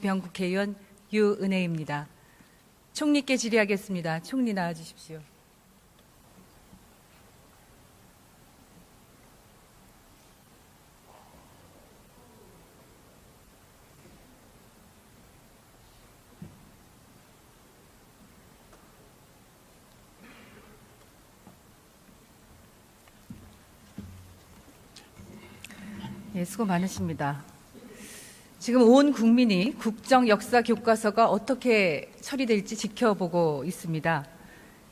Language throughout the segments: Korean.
병 국회의원 유은혜입니다. 총리께 질의하겠습니다. 총리 나와주십시오. 네, 수고 많으십니다. 지금 온 국민이 국정 역사 교과서가 어떻게 처리될지 지켜보고 있습니다.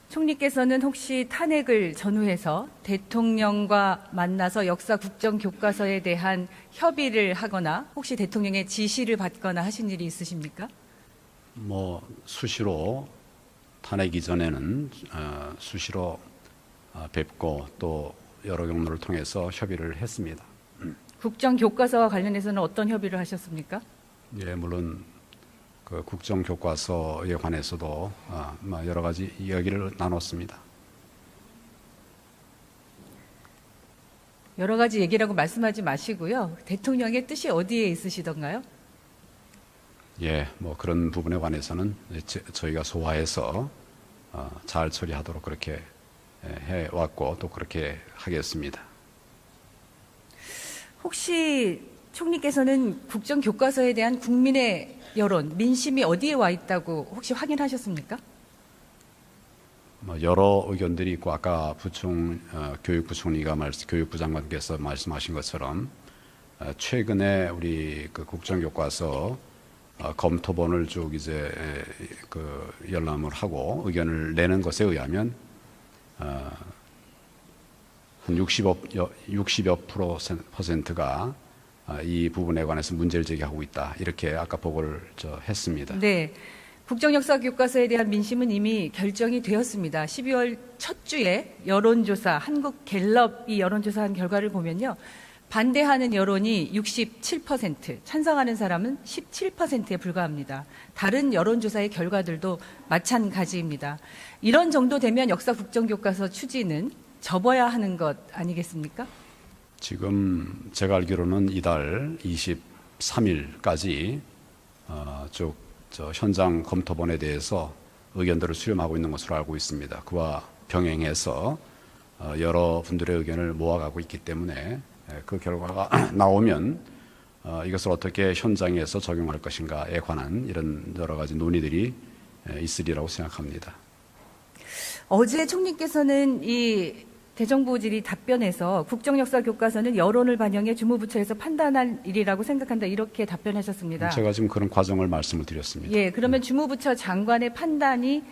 총리께서는 혹시 탄핵을 전후해서 대통령과 만나서 역사 국정 교과서에 대한 협의를 하거나 혹시 대통령의 지시를 받거나 하신 일이 있으십니까? 수시로 탄핵 이전에는 수시로 뵙고 또 여러 경로를 통해서 협의를 했습니다. 국정 교과서와 관련해서는 어떤 협의를 하셨습니까? 예, 물론 그 국정 교과서에 관해서도 여러 가지 이야기를 나눴습니다. 여러 가지 얘기라고 말씀하지 마시고요. 대통령의 뜻이 어디에 있으시던가요? 예, 그런 부분에 관해서는 저희가 소화해서 잘 처리하도록 그렇게 해왔고 또 그렇게 하겠습니다. 혹시 총리께서는 국정 교과서에 대한 국민의 여론, 민심이 어디에 와 있다고 혹시 확인하셨습니까? 여러 의견들이 있고 아까 교육부 장관께서 말씀하신 것처럼 최근에 우리 그 국정 교과서 검토본을 쭉 이제 열람을 하고 의견을 내는 것에 의하면 한 60여 %가 이 부분에 관해서 문제를 제기하고 있다. 이렇게 아까 보고를 했습니다. 네. 국정역사 교과서에 대한 민심은 이미 결정이 되었습니다. 12월 첫 주에 여론조사, 한국갤럽이 여론조사한 결과를 보면요. 반대하는 여론이 67%, 찬성하는 사람은 17%에 불과합니다. 다른 여론조사의 결과들도 마찬가지입니다. 이런 정도 되면 역사 국정교과서 추진은 접어야 하는 것 아니겠습니까? 지금 제가 알기로는 이달 23일까지 현장 검토본에 대해서 의견들을 수렴하고 있는 것으로 알고 있습니다. 그와 병행해서 여러 분들의 의견을 모아가고 있기 때문에 그 결과가 나오면 이것을 어떻게 현장에서 적용할 것인가에 관한 이런 여러 가지 논의들이 있으리라고 생각합니다. 어제 총리께서는 이 대정부 질의 답변에서 국정역사 교과서는 여론을 반영해 주무부처에서 판단할 일이라고 생각한다 이렇게 답변하셨습니다. 제가 지금 그런 과정을 말씀을 드렸습니다. 예, 그러면 주무부처 장관의 판단이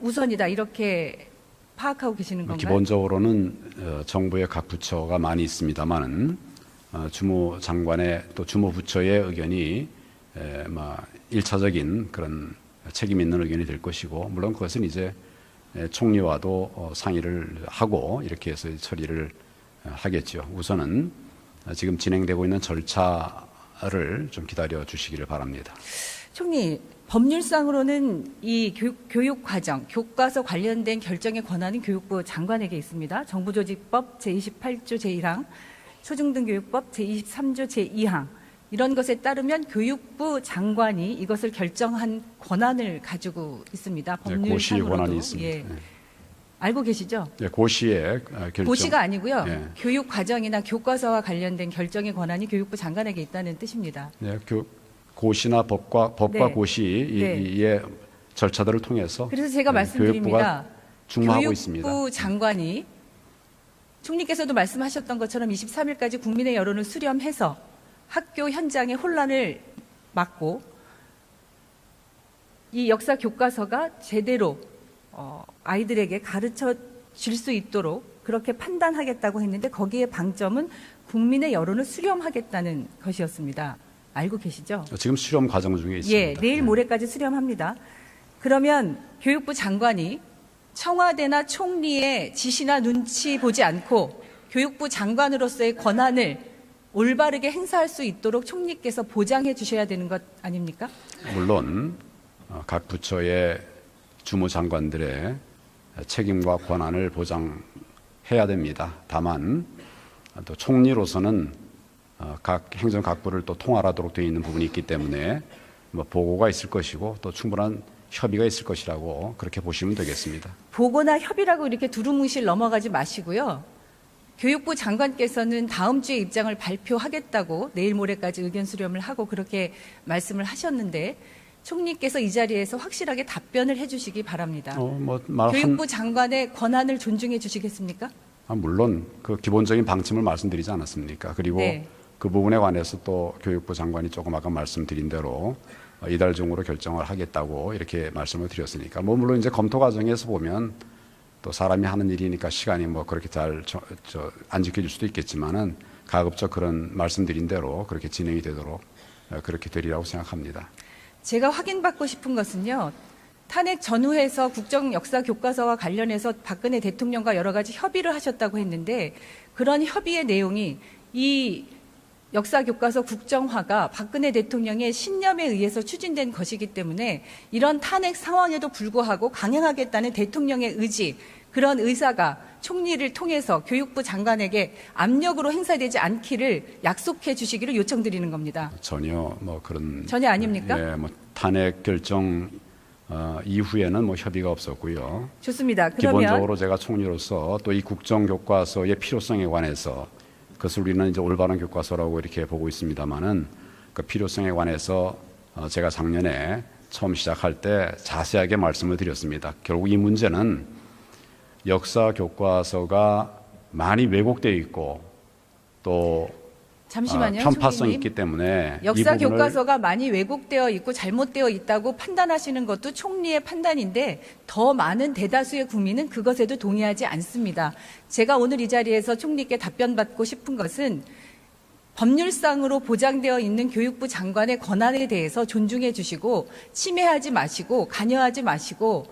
우선이다 이렇게 파악하고 계시는 건가요? 기본적으로는 정부의 각 부처가 많이 있습니다만은 주무장관의 또 주무부처의 의견이 1차적인 그런 책임 있는 의견이 될 것이고 물론 그것은 이제 총리와도 상의를 하고 이렇게 해서 처리를 하겠죠. 우선은 지금 진행되고 있는 절차를 좀 기다려 주시기를 바랍니다. 총리, 법률상으로는 이 교육과정, 교과서 관련된 결정의 권한은 교육부 장관에게 있습니다. 정부조직법 제28조 제1항, 초중등교육법 제23조 제2항 이런 것에 따르면 교육부 장관이 이것을 결정한 권한을 가지고 있습니다. 법률상으로도. 고시 권한이 있습니다. 예. 알고 계시죠? 네, 고시의 결정. 고시가 아니고요. 네. 교육과정이나 교과서와 관련된 결정의 권한이 교육부 장관에게 있다는 뜻입니다. 네, 고시나 법과 네. 고시의 절차들을 통해서 그래서 제가 말씀드립니다. 중화하고 있습니다. 교육부 장관이 총리께서도 말씀하셨던 것처럼 23일까지 국민의 여론을 수렴해서 학교 현장의 혼란을 막고 이 역사 교과서가 제대로 아이들에게 가르쳐 줄 수 있도록 그렇게 판단하겠다고 했는데 거기에 방점은 국민의 여론을 수렴하겠다는 것이었습니다. 알고 계시죠? 지금 수렴 과정 중에 있습니다. 예, 내일 모레까지 수렴합니다. 그러면 교육부 장관이 청와대나 총리의 지시나 눈치 보지 않고 교육부 장관으로서의 권한을 올바르게 행사할 수 있도록 총리께서 보장해 주셔야 되는 것 아닙니까? 물론 각 부처의 주무장관들의 책임과 권한을 보장해야 됩니다. 다만 또 총리로서는 각 행정각부를 또 통할하도록 되어 있는 부분이 있기 때문에 뭐 보고가 있을 것이고 또 충분한 협의가 있을 것이라고 그렇게 보시면 되겠습니다. 보고나 협의라고 이렇게 두루뭉실 넘어가지 마시고요. 교육부 장관께서는 다음 주에 입장을 발표하겠다고 내일 모레까지 의견 수렴을 하고 그렇게 말씀을 하셨는데 총리께서 이 자리에서 확실하게 답변을 해주시기 바랍니다. 교육부 장관의 권한을 존중해 주시겠습니까? 물론 그 기본적인 방침을 말씀드리지 않았습니까? 그리고 네. 그 부분에 관해서 또 교육부 장관이 조금 아까 말씀드린 대로 이달 중으로 결정을 하겠다고 이렇게 말씀을 드렸으니까 물론 이제 검토 과정에서 보면 또 사람이 하는 일이니까 시간이 뭐 그렇게 잘 안 지켜질 수도 있겠지만은 가급적 그런 말씀드린 대로 그렇게 진행이 되도록 그렇게 되리라고 생각합니다. 제가 확인받고 싶은 것은요. 탄핵 전후에서 국정역사 교과서와 관련해서 박근혜 대통령과 여러 가지 협의를 하셨다고 했는데 그런 협의의 내용이 이 역사교과서 국정화가 박근혜 대통령의 신념에 의해서 추진된 것이기 때문에 이런 탄핵 상황에도 불구하고 강행하겠다는 대통령의 의지, 그런 의사가 총리를 통해서 교육부 장관에게 압력으로 행사되지 않기를 약속해 주시기를 요청드리는 겁니다. 전혀 뭐 그런 전혀 아닙니까? 예, 뭐 탄핵 결정 이후에는 뭐 협의가 없었고요. 좋습니다. 그러면 기본적으로 제가 총리로서 또 이 국정교과서의 필요성에 관해서 그것을 우리는 이제 올바른 교과서라고 이렇게 보고 있습니다만은 그 필요성에 관해서 제가 작년에 처음 시작할 때 자세하게 말씀을 드렸습니다. 결국 이 문제는 역사 교과서가 많이 왜곡되어 있고 또 잠시만요, 편파성이 총리님. 있기 때문에 역사 이 부분을 교과서가 많이 왜곡되어 있고 잘못되어 있다고 판단하시는 것도 총리의 판단인데 더 많은 대다수의 국민은 그것에도 동의하지 않습니다. 제가 오늘 이 자리에서 총리께 답변받고 싶은 것은 법률상으로 보장되어 있는 교육부 장관의 권한에 대해서 존중해 주시고 침해하지 마시고 관여하지 마시고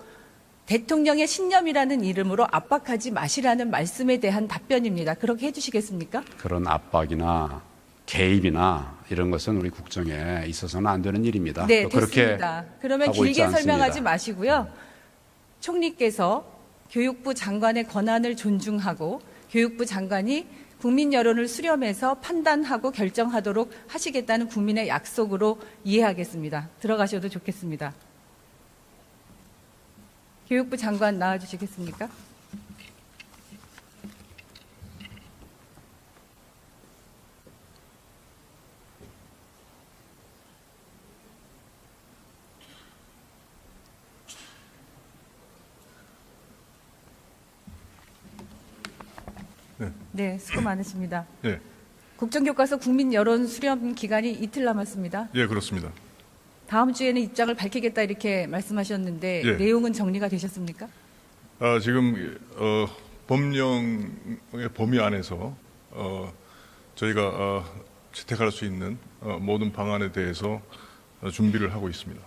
대통령의 신념이라는 이름으로 압박하지 마시라는 말씀에 대한 답변입니다. 그렇게 해주시겠습니까? 그런 압박이나 개입이나 이런 것은 우리 국정에 있어서는 안 되는 일입니다. 네, 또 그렇게 됐습니다. 그러면 하고 있지 길게 설명하지 않습니다. 마시고요. 총리께서 교육부 장관의 권한을 존중하고 교육부 장관이 국민 여론을 수렴해서 판단하고 결정하도록 하시겠다는 국민의 약속으로 이해하겠습니다. 들어가셔도 좋겠습니다. 교육부 장관 나와주시겠습니까? 네, 수고 많으십니다. 예, 국정교과서 국민 여론 수렴 기간이 이틀 남았습니다. 예, 그렇습니다. 다음 주에는 입장을 밝히겠다 이렇게 말씀하셨는데 예. 내용은 정리가 되셨습니까? 지금 법령의 범위 안에서 저희가 채택할 수 있는 모든 방안에 대해서 준비를 하고 있습니다.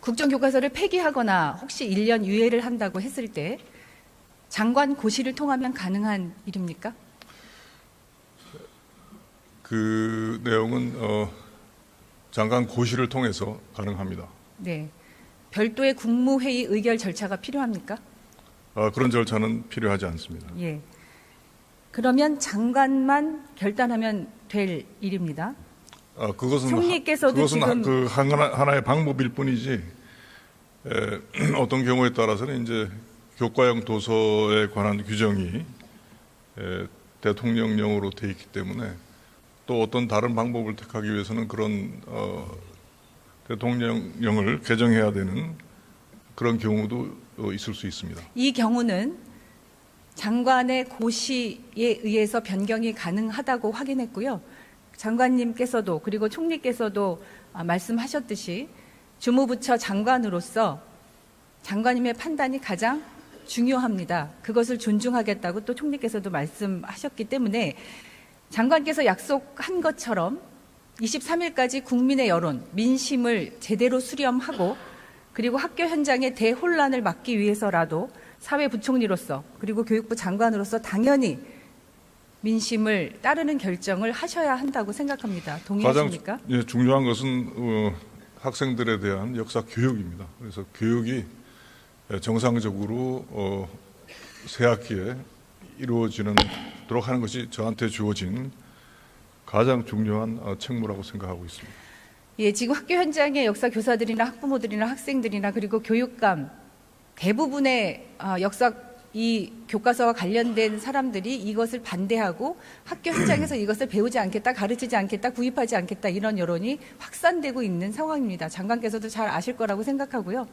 국정교과서를 폐기하거나 혹시 1년 유예를 한다고 했을 때 장관 고시를 통하면 가능한 일입니까? 그 내용은 장관 고시를 통해서 가능합니다. 네. 별도의 국무회의 의결 절차가 필요합니까? 그런 절차는 필요하지 않습니다. 예. 그러면 장관만 결단하면 될 일입니다. 그것은 총리께서도 그것은 지금 그 하나의 방법일 뿐이지 어떤 경우에 따라서는 이제 교과형 도서에 관한 규정이 대통령령으로 돼 있기 때문에 또 어떤 다른 방법을 택하기 위해서는 그런 대통령령을 개정해야 되는 그런 경우도 있을 수 있습니다. 이 경우는 장관의 고시에 의해서 변경이 가능하다고 확인했고요. 장관님께서도 그리고 총리께서도 말씀하셨듯이 주무부처 장관으로서 장관님의 판단이 가장 중요합니다. 그것을 존중하겠다고 또 총리께서도 말씀하셨기 때문에 장관께서 약속한 것처럼 23일까지 국민의 여론, 민심을 제대로 수렴하고 그리고 학교 현장의 대혼란을 막기 위해서라도 사회부총리로서 그리고 교육부 장관으로서 당연히 민심을 따르는 결정을 하셔야 한다고 생각합니다. 동의하십니까? 가장 중요한 것은 학생들에 대한 역사 교육입니다. 그래서 교육이 정상적으로 새 학기에 이루어지도록 하는 것이 저한테 주어진 가장 중요한 책무라고 생각하고 있습니다. 예, 지금 학교 현장의 역사 교사들이나 학부모들이나 학생들이나 그리고 교육감 대부분의 역사 이 교과서와 관련된 사람들이 이것을 반대하고 학교 현장에서 이것을 배우지 않겠다, 가르치지 않겠다, 구입하지 않겠다 이런 여론이 확산되고 있는 상황입니다. 장관께서도 잘 아실 거라고 생각하고요.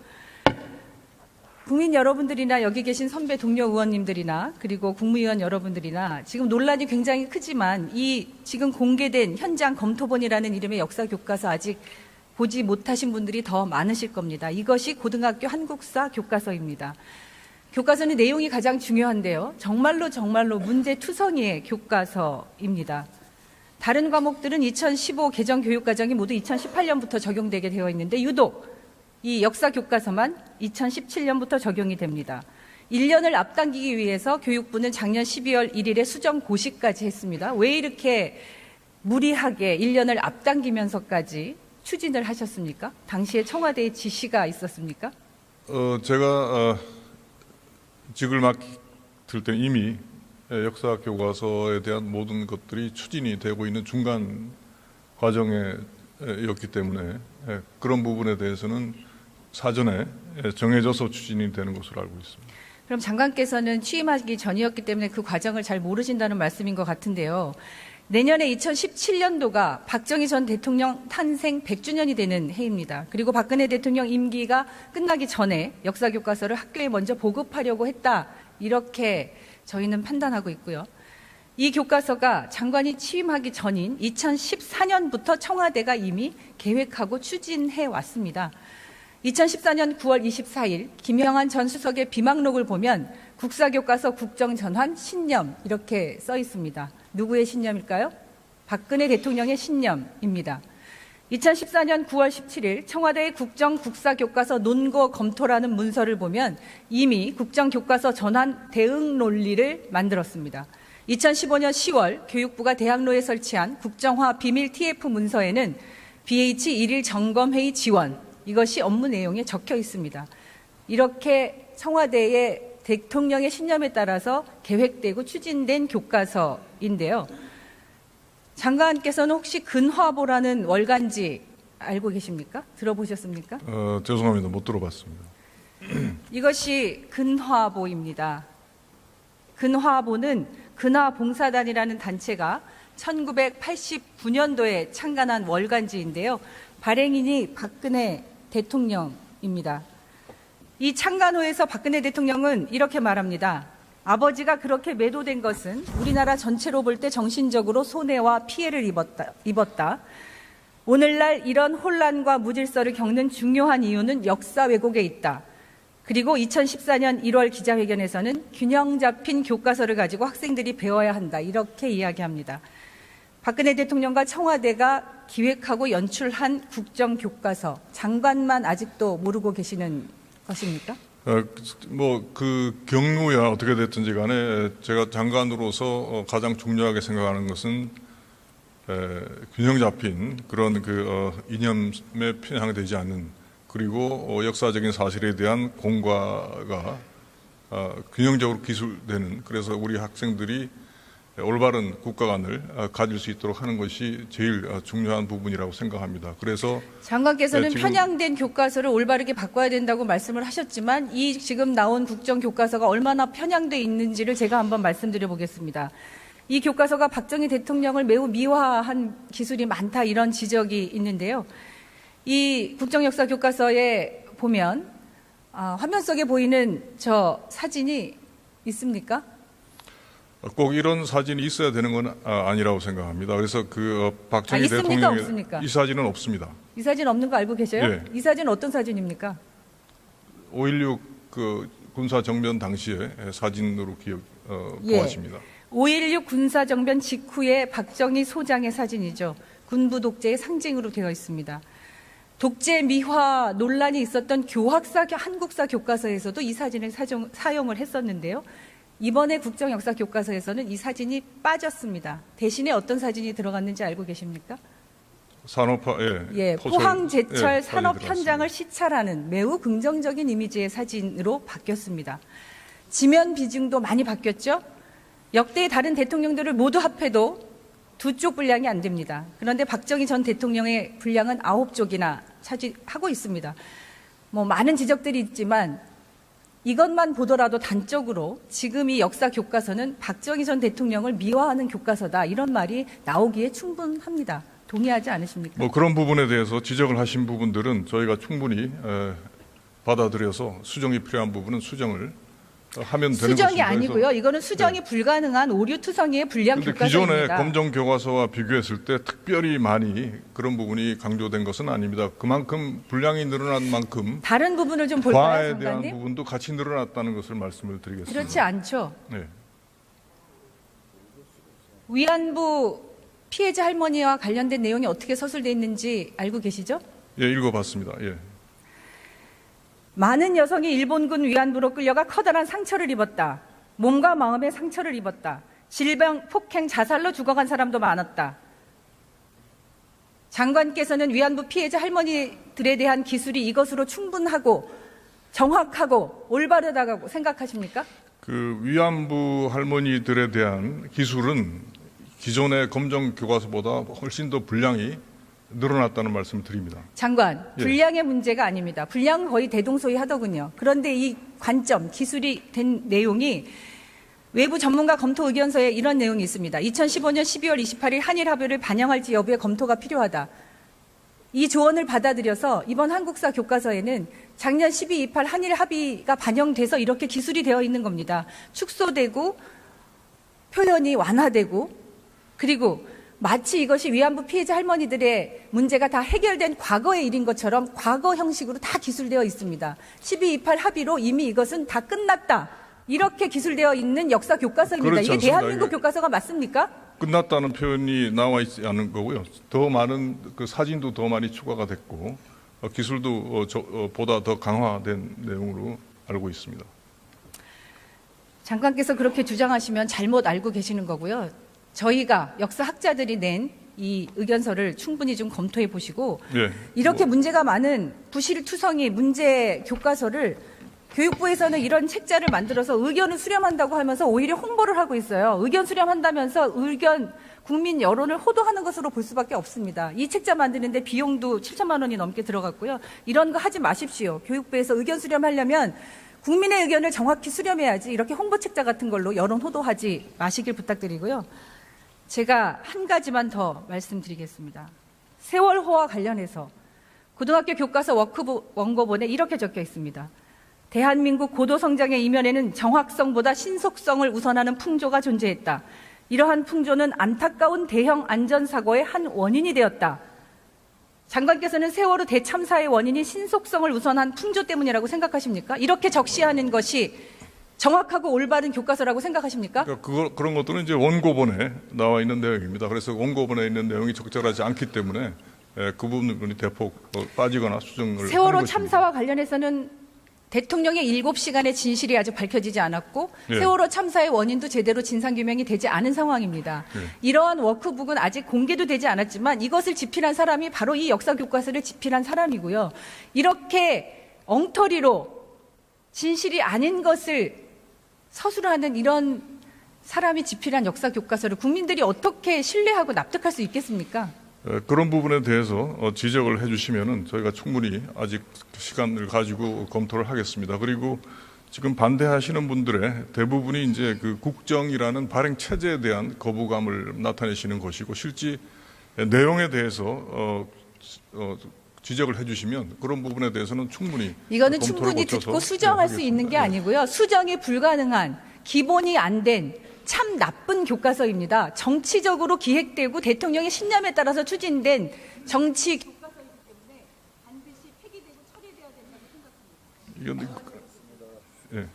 국민 여러분들이나 여기 계신 선배 동료 의원님들이나 그리고 국무위원 여러분들이나 지금 논란이 굉장히 크지만 이 지금 공개된 현장 검토본이라는 이름의 역사 교과서 아직 보지 못하신 분들이 더 많으실 겁니다. 이것이 고등학교 한국사 교과서입니다. 교과서는 내용이 가장 중요한데요. 정말로 문제투성이의 교과서입니다. 다른 과목들은 2015 개정 교육과정이 모두 2018년부터 적용되게 되어 있는데 유독 이 역사 교과서만 2017년부터 적용이 됩니다. 1년을 앞당기기 위해서 교육부는 작년 12월 1일에 수정 고시까지 했습니다. 왜 이렇게 무리하게 1년을 앞당기면서까지 추진을 하셨습니까? 당시에 청와대의 지시가 있었습니까? 제가 직을 맡을 때 이미 역사 교과서에 대한 모든 것들이 추진이 되고 있는 중간 과정이었기 때문에 그런 부분에 대해서는 사전에 정해져서 추진이 되는 것으로 알고 있습니다. 그럼 장관께서는 취임하기 전이었기 때문에 그 과정을 잘 모르신다는 말씀인 것 같은데요. 내년에 2017년도가 박정희 전 대통령 탄생 100주년이 되는 해입니다. 그리고 박근혜 대통령 임기가 끝나기 전에 역사 교과서를 학교에 먼저 보급하려고 했다. 이렇게 저희는 판단하고 있고요. 이 교과서가 장관이 취임하기 전인 2014년부터 청와대가 이미 계획하고 추진해 왔습니다. 2014년 9월 24일 김영한 전 수석의 비망록을 보면 국사교과서 국정전환 신념 이렇게 써 있습니다. 누구의 신념일까요? 박근혜 대통령의 신념입니다. 2014년 9월 17일 청와대의 국정국사교과서 논거 검토라는 문서를 보면 이미 국정교과서 전환 대응 논리를 만들었습니다. 2015년 10월 교육부가 대학로에 설치한 국정화 비밀 TF 문서에는 BH 1일 점검회의 지원 이것이 업무 내용에 적혀 있습니다. 이렇게 청와대의 대통령의 신념에 따라서 계획되고 추진된 교과서인데요. 장관께서는 혹시 근화보라는 월간지 알고 계십니까? 들어보셨습니까? 죄송합니다. 못 들어봤습니다. 이것이 근화보입니다. 근화보는 근화봉사단이라는 단체가 1989년도에 창간한 월간지인데요. 발행인이 박근혜 대통령입니다. 이 창간호에서 박근혜 대통령은 이렇게 말합니다. 아버지가 그렇게 매도된 것은 우리나라 전체로 볼 때 정신적으로 손해와 피해를 입었다. 오늘날 이런 혼란과 무질서를 겪는 중요한 이유는 역사 왜곡에 있다. 그리고 2014년 1월 기자회견에서는 균형 잡힌 교과서를 가지고 학생들이 배워야 한다. 이렇게 이야기합니다. 박근혜 대통령과 청와대가 기획하고 연출한 국정교과서, 장관만 아직도 모르고 계시는 것입니까? 그 경우야 어떻게 됐든지 간에 제가 장관으로서 가장 중요하게 생각하는 것은 균형 잡힌 그런 이념에 편향되지 않는 그리고 역사적인 사실에 대한 공과가 균형적으로 기술되는 그래서 우리 학생들이 올바른 국가관을 가질 수 있도록 하는 것이 제일 중요한 부분이라고 생각합니다. 그래서 장관께서는 편향된 교과서를 올바르게 바꿔야 된다고 말씀을 하셨지만 이 지금 나온 국정교과서가 얼마나 편향돼 있는지를 제가 한번 말씀드려 보겠습니다. 이 교과서가 박정희 대통령을 매우 미화한 기술이 많다 이런 지적이 있는데요. 이 국정역사 교과서에 보면 화면 속에 보이는 저 사진이 있습니까? 꼭 이런 사진이 있어야 되는 건 아니라고 생각합니다. 그래서 박정희 대통령의 없습니까? 이 사진은 없습니다. 이 사진 없는 거 알고 계세요? 예. 이 사진 어떤 사진입니까? 5.16 군사 정변 당시의 사진으로 보아집니다. 5.16 군사정변 직후의 박정희 소장의 사진이죠. 군부 독재의 상징으로 되어 있습니다. 독재 미화 논란이 있었던 한국사 교과서에서도 이 사진을 사용을 했었는데요. 이번에 국정역사 교과서에서는 이 사진이 빠졌습니다. 대신에 어떤 사진이 들어갔는지 알고 계십니까? 산업화, 포항제철 산업 현장을 시찰하는 매우 긍정적인 이미지의 사진으로 바뀌었습니다. 지면 비중도 많이 바뀌었죠. 역대의 다른 대통령들을 모두 합해도 2쪽 분량이 안 됩니다. 그런데 박정희 전 대통령의 분량은 9쪽이나 차지하고 있습니다. 뭐 많은 지적들이 있지만 이것만 보더라도 단적으로 지금 이 역사 교과서는 박정희 전 대통령을 미화하는 교과서다, 이런 말이 나오기에 충분합니다. 동의하지 않으십니까? 뭐 그런 부분에 대해서 지적을 하신 부분들은 저희가 충분히 받아들여서 수정이 필요한 부분은 수정을 하면 되는 것입니다. 수정이 아니고요. 이거는 수정이 불가능한 오류투성이의 불량 그런데 교과서입니다. 기존의 검정 교과서와 비교했을 때 특별히 많이 그런 부분이 강조된 것은 아닙니다. 그만큼 분량이 늘어난 만큼 다른 부분을 좀 볼까요, 과에 대한 장관님? 부분도 같이 늘어났다는 것을 말씀을 드리겠습니다. 그렇지 않죠. 네. 위안부 피해자 할머니와 관련된 내용이 어떻게 서술되어 있는지 알고 계시죠? 예, 읽어봤습니다. 예. 많은 여성이 일본군 위안부로 끌려가 커다란 상처를 입었다. 몸과 마음에 상처를 입었다. 질병, 폭행, 자살로 죽어간 사람도 많았다. 장관께서는 위안부 피해자 할머니들에 대한 기술이 이것으로 충분하고 정확하고 올바르다고 생각하십니까? 그 위안부 할머니들에 대한 기술은 기존의 검정 교과서보다 훨씬 더 분량이 늘어났다는 말씀을 드립니다. 장관, 예. 분량의 문제가 아닙니다. 분량은 거의 대동소이하더군요. 그런데 이 관점, 기술이 된 내용이 외부 전문가 검토 의견서에 이런 내용이 있습니다. 2015년 12월 28일 한일 합의를 반영할지 여부의 검토가 필요하다. 이 조언을 받아들여서 이번 한국사 교과서에는 작년 12.28 한일 합의가 반영돼서 이렇게 기술이 되어 있는 겁니다. 축소되고 표현이 완화되고, 그리고 마치 이것이 위안부 피해자 할머니들의 문제가 다 해결된 과거의 일인 것처럼 과거 형식으로 다 기술되어 있습니다. 12.28 합의로 이미 이것은 다 끝났다, 이렇게 기술되어 있는 역사 교과서입니다. 그렇지 이게 않습니다. 대한민국 이게 교과서가 맞습니까? 끝났다는 표현이 나와 있지 않은 거고요. 더 많은 그 사진도 더 많이 추가가 됐고 기술도 보다 더 강화된 내용으로 알고 있습니다. 장관께서 그렇게 주장하시면 잘못 알고 계시는 거고요. 저희가 역사학자들이 낸 이 의견서를 충분히 좀 검토해 보시고, 예. 이렇게 문제가 많은 부실투성이 문제 교과서를 교육부에서는 이런 책자를 만들어서 의견을 수렴한다고 하면서 오히려 홍보를 하고 있어요. 의견 수렴한다면서 국민 여론을 호도하는 것으로 볼 수밖에 없습니다. 이 책자 만드는데 비용도 7천만 원이 넘게 들어갔고요. 이런 거 하지 마십시오. 교육부에서 의견 수렴하려면 국민의 의견을 정확히 수렴해야지 이렇게 홍보 책자 같은 걸로 여론 호도하지 마시길 부탁드리고요. 제가 한 가지만 더 말씀드리겠습니다. 세월호와 관련해서 고등학교 교과서 원고본에 이렇게 적혀 있습니다. 대한민국 고도성장의 이면에는 정확성보다 신속성을 우선하는 풍조가 존재했다. 이러한 풍조는 안타까운 대형 안전사고의 한 원인이 되었다. 장관께서는 세월호 대참사의 원인이 신속성을 우선한 풍조 때문이라고 생각하십니까? 이렇게 적시하는 것이 정확하고 올바른 교과서라고 생각하십니까? 그러니까 그런 것들은 이제 원고본에 나와 있는 내용입니다. 그래서 원고본에 있는 내용이 적절하지 않기 때문에 그 부분이 대폭 빠지거나 수정을 세월호 하는 것입니다. 참사와 관련해서는 대통령의 7시간의 진실이 아직 밝혀지지 않았고, 예. 세월호 참사의 원인도 제대로 진상규명이 되지 않은 상황입니다. 예. 이러한 워크북은 아직 공개도 되지 않았지만 이것을 집필한 사람이 바로 이 역사교과서를 집필한 사람이고요. 이렇게 엉터리로 진실이 아닌 것을 서술하는 이런 사람이 집필한 역사교과서를 국민들이 어떻게 신뢰하고 납득할 수 있겠습니까? 그런 부분에 대해서 지적을 해주시면은 저희가 충분히 아직 시간을 가지고 검토를 하겠습니다. 그리고 지금 반대하시는 분들의 대부분이 이제 그 국정이라는 발행 체제에 대한 거부감을 나타내시는 것이고, 실제 내용에 대해서 지적을 해주시면 그런 부분에 대해서는 충분히 이거는 검토를 충분히 거쳐서 듣고 수정할 수 있는 게 아니고요. 수정이 불가능한, 기본이 안 된 참 나쁜 교과서입니다. 정치적으로 기획되고 대통령의 신념에 따라서 추진된 정치 교과서이기 때문에 반드시 폐기되고 처리돼야 된다고 생각합니다. 예.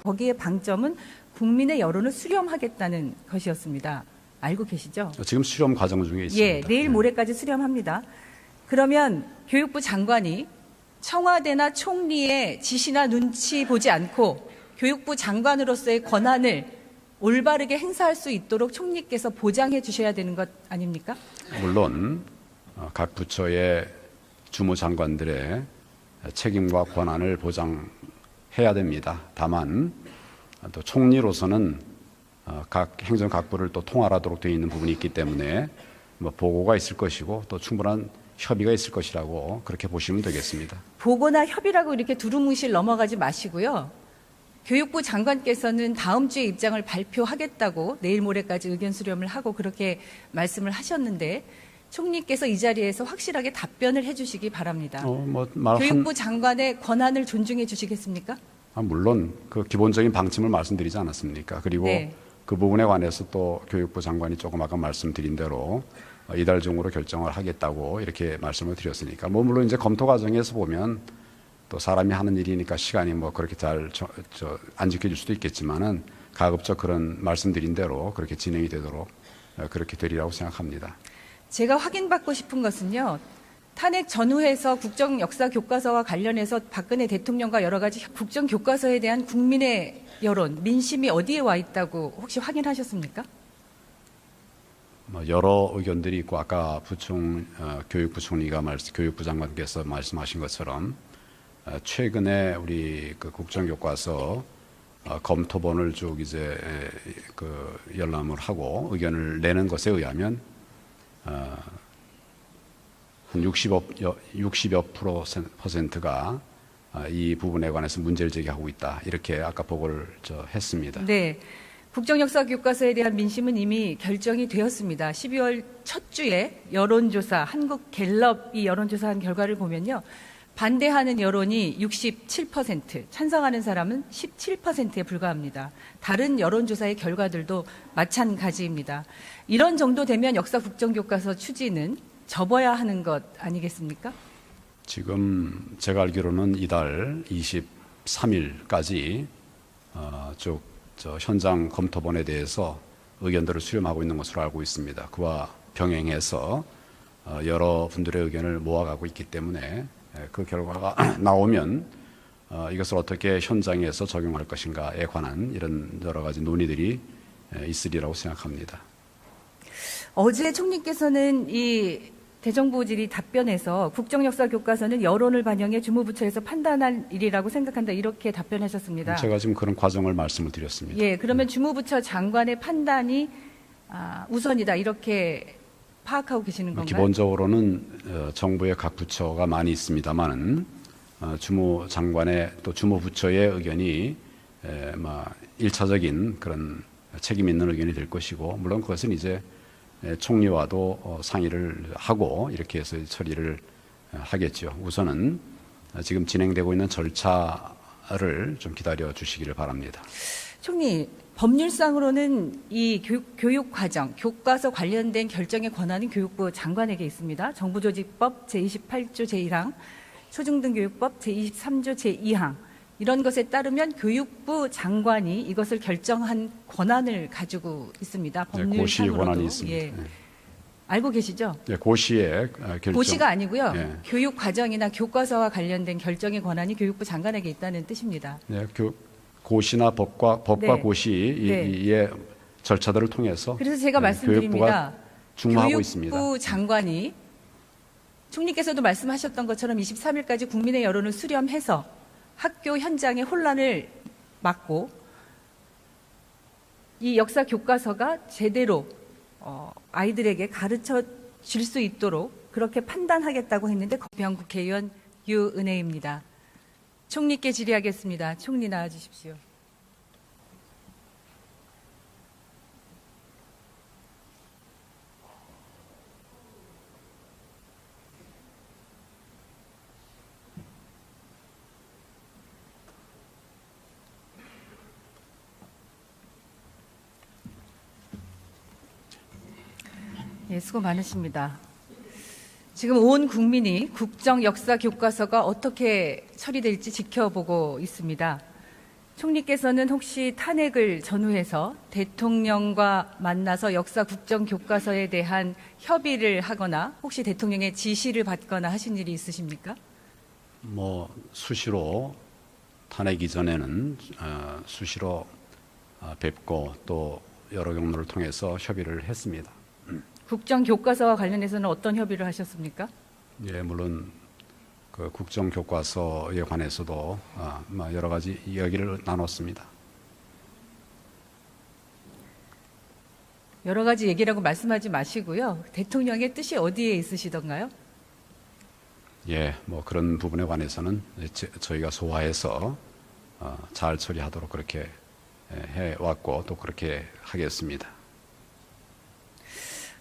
거기에 방점은 국민의 여론을 수렴하겠다는 것이었습니다. 알고 계시죠? 지금 수렴 과정 중에 있습니다. 예, 내일 모레까지 수렴합니다. 그러면 교육부 장관이 청와대나 총리의 지시나 눈치 보지 않고 교육부 장관으로서의 권한을 올바르게 행사할 수 있도록 총리께서 보장해 주셔야 되는 것 아닙니까? 물론 각 부처의 주무장관들의 책임과 권한을 보장해야 됩니다. 다만 또 총리로서는 각 행정각부를 또 통할하도록 되어 있는 부분이 있기 때문에 뭐 보고가 있을 것이고 또 충분한 협의가 있을 것이라고 그렇게 보시면 되겠습니다. 보고나 협의라고 이렇게 두루뭉실 넘어가지 마시고요. 교육부 장관께서는 다음 주에 입장을 발표하겠다고 내일 모레까지 의견 수렴을 하고 그렇게 말씀을 하셨는데 총리께서 이 자리에서 확실하게 답변을 해주시기 바랍니다. 교육부 장관의 권한을 존중해 주시겠습니까? 물론 그 기본적인 방침을 말씀드리지 않았습니까? 그리고 네. 그 부분에 관해서 또 교육부 장관이 조금 아까 말씀드린 대로 이달 중으로 결정을 하겠다고 이렇게 말씀을 드렸으니까 물론 이제 검토 과정에서 보면 또 사람이 하는 일이니까 시간이 그렇게 잘 안 지켜질 수도 있겠지만은 가급적 그런 말씀드린 대로 그렇게 진행이 되도록 그렇게 되리라고 생각합니다. 제가 확인받고 싶은 것은요. 탄핵 전후에서 국정 역사 교과서와 관련해서 박근혜 대통령과 여러 가지 국정 교과서에 대한 국민의 여론, 민심이 어디에 와 있다고 혹시 확인하셨습니까? 여러 의견들이 있고 아까 교육부 총리가 교육부 장관께서 말씀하신 것처럼 최근에 우리 그 국정교과서 검토본을 쭉 이제 열람을 하고 의견을 내는 것에 의하면 한 60여 %가 이 부분에 관해서 문제를 제기하고 있다. 이렇게 아까 보고를 했습니다. 네. 국정역사 교과서에 대한 민심은 이미 결정이 되었습니다. 12월 첫 주에 여론조사, 한국 갤럽이 여론조사한 결과를 보면요. 반대하는 여론이 67%, 찬성하는 사람은 17%에 불과합니다. 다른 여론조사의 결과들도 마찬가지입니다. 이런 정도 되면 역사 국정교과서 추진은 접어야 하는 것 아니겠습니까? 지금 제가 알기로는 이달 23일까지 쭉 현장 검토본에 대해서 의견들을 수렴하고 있는 것으로 알고 있습니다. 그와 병행해서 여러 분들의 의견을 모아가고 있기 때문에 그 결과가 나오면 이것을 어떻게 현장에서 적용할 것인가에 관한 이런 여러 가지 논의들이 있으리라고 생각합니다. 어제 총리께서는 이 대정부 질의 답변에서 국정역사 교과서는 여론을 반영해 주무부처에서 판단할 일이라고 생각한다 이렇게 답변하셨습니다. 제가 지금 그런 과정을 말씀을 드렸습니다. 예, 그러면 주무부처 장관의 판단이 우선이다 이렇게 파악하고 계시는 건가요? 기본적으로는 정부의 각 부처가 많이 있습니다만은 주무장관의 또 주무부처의 의견이 1차적인 그런 책임 있는 의견이 될 것이고 물론 그것은 이제 총리와도 상의를 하고 이렇게 해서 처리를 하겠죠. 우선은 지금 진행되고 있는 절차를 좀 기다려 주시기를 바랍니다. 총리, 법률상으로는 이 교육과정, 교과서 관련된 결정의 권한은 교육부 장관에게 있습니다. 정부조직법 제28조 제1항, 초중등교육법 제23조 제2항 이런 것에 따르면 교육부 장관이 이것을 결정한 권한을 가지고 있습니다. 법률상으로도. 고시 권한이 있습니다. 예. 알고 계시죠? 예, 고시의 결정. 고시가 아니고요. 예. 교육과정이나 교과서와 관련된 결정의 권한이 교육부 장관에게 있다는 뜻입니다. 네, 고시나 법과 네. 고시의 절차들을 통해서 그래서 제가 말씀드립니다. 교육부가 중화하고 있습니다. 교육부 장관이 총리께서도 말씀하셨던 것처럼 23일까지 국민의 여론을 수렴해서 학교 현장의 혼란을 막고 이 역사 교과서가 제대로 아이들에게 가르쳐 줄 수 있도록 그렇게 판단하겠다고 했는데 거부한 국회의원 유은혜입니다. 총리께 질의하겠습니다. 총리 나와주십시오. 예, 수고 많으십니다. 지금 온 국민이 국정 역사 교과서가 어떻게 처리될지 지켜보고 있습니다. 총리께서는 혹시 탄핵을 전후해서 대통령과 만나서 역사 국정 교과서에 대한 협의를 하거나 혹시 대통령의 지시를 받거나 하신 일이 있으십니까? 뭐 수시로 탄핵 이전에는 수시로 뵙고 또 여러 경로를 통해서 협의를 했습니다. 국정 교과서와 관련해서는 어떤 협의를 하셨습니까? 예, 물론 그 국정 교과서에 관해서도 여러 가지 이야기를 나눴습니다. 여러 가지 얘기라고 말씀하지 마시고요. 대통령의 뜻이 어디에 있으시던가요? 예, 뭐 그런 부분에 관해서는 저희가 소화해서 잘 처리하도록 그렇게 해왔고 또 그렇게 하겠습니다.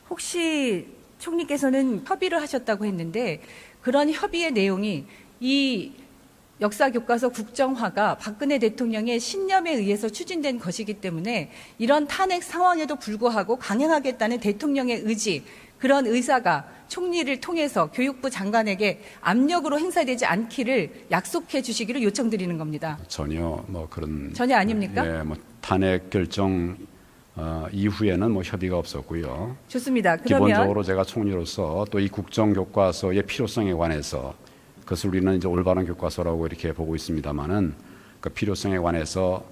혹시 총리께서는 협의를 하셨다고 했는데 그런 협의의 내용이 이 역사교과서 국정화가 박근혜 대통령의 신념에 의해서 추진된 것이기 때문에 이런 탄핵 상황에도 불구하고 강행하겠다는 대통령의 의지, 그런 의사가 총리를 통해서 교육부 장관에게 압력으로 행사되지 않기를 약속해 주시기를 요청드리는 겁니다. 전혀 뭐 그런 전혀 아닙니까? 예, 뭐 탄핵 결정 이후에는 뭐 협의가 없었고요. 좋습니다. 그러면 기본적으로 제가 총리로서 또 이 국정교과서의 필요성에 관해서 그것을 우리는 이제 올바른 교과서라고 이렇게 보고 있습니다만은 그 필요성에 관해서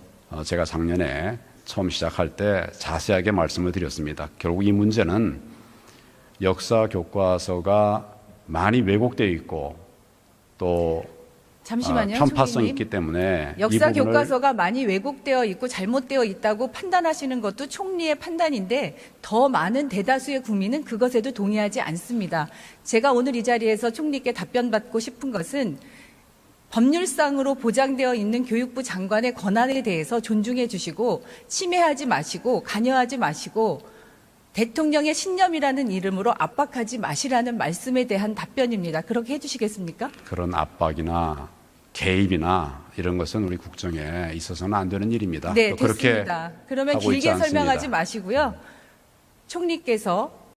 제가 작년에 처음 시작할 때 자세하게 말씀을 드렸습니다. 결국 이 문제는 역사 교과서가 많이 왜곡되어 있고 또 잠시만요. 편파성이 총리님. 있기 때문에 역사 이 부분을 교과서가 많이 왜곡되어 있고 잘못되어 있다고 판단하시는 것도 총리의 판단인데 더 많은 대다수의 국민은 그것에도 동의하지 않습니다. 제가 오늘 이 자리에서 총리께 답변받고 싶은 것은 법률상으로 보장되어 있는 교육부 장관의 권한에 대해서 존중해 주시고 침해하지 마시고 관여하지 마시고 대통령의 신념이라는 이름으로 압박하지 마시라는 말씀에 대한 답변입니다. 그렇게 해주시겠습니까? 그런 압박이나 개입이나 이런 것은 우리 국정에 있어서는 안 되는 일입니다. 네, 또 그렇게 됐습니다. 그러면 하고 있지 길게 설명하지 않습니다. 마시고요. 총리께서